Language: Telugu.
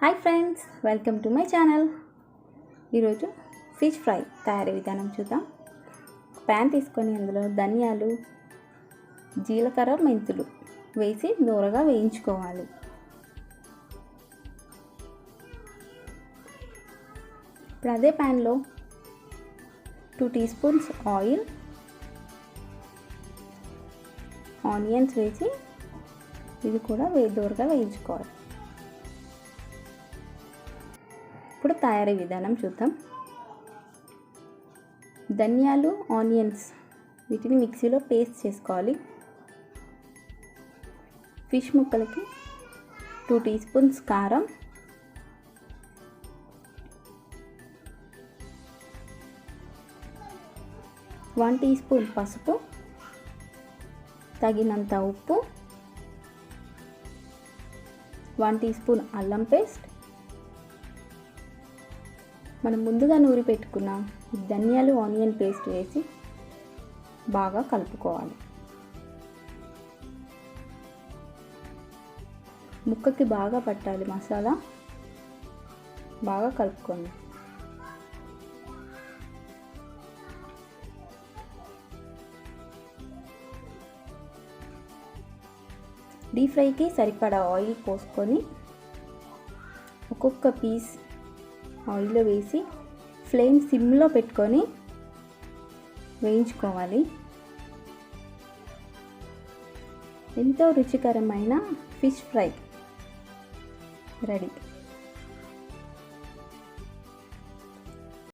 Hi friends, welcome to my channel. ఈరోజు ఫిష్ ఫ్రై తయారీ విధానం చూద్దాం. ప్యాన్ తీసుకొని అందులో ధనియాలు, జీలకర్ర, మెంతులు వేసి దూరగా వేయించుకోవాలి. ఇప్పుడు అదే ప్యాన్లో 2 టీ స్పూన్స్ ఆయిల్, ఆనియన్స్ వేసి ఇది కూడా దూరగా వేయించుకోవాలి. ఇప్పుడు తయారీ విధానం చూద్దాం. ధనియాలు, ఆనియన్స్ వీటిని మిక్సీలో పేస్ట్ చేసుకోవాలి. ఫిష్ ముక్కలకి 2 టీ స్పూన్స్ కారం, 1 టీ స్పూన్ పసుపు, తగినంత ఉప్పు, 1 టీ స్పూన్ అల్లం పేస్ట్, మనం ముందుగా నూరి పెట్టుకున్న ధనియాలు, ఆనియన్ పేస్ట్ వేసి బాగా కలుపుకోవాలి. ముక్కకి బాగా పట్టాలి మసాలా, బాగా కలుపుకోండి. డీప్ ఫ్రైకి సరిపడా ఆయిల్ పోసుకొని ఒక్కొక్క పీస్ ఆయిల్లో వేసి ఫ్లేమ్ సిమ్లో పెట్టుకొని వేయించుకోవాలి. ఎంతో రుచికరమైన ఫిష్ ఫ్రై రెడీ.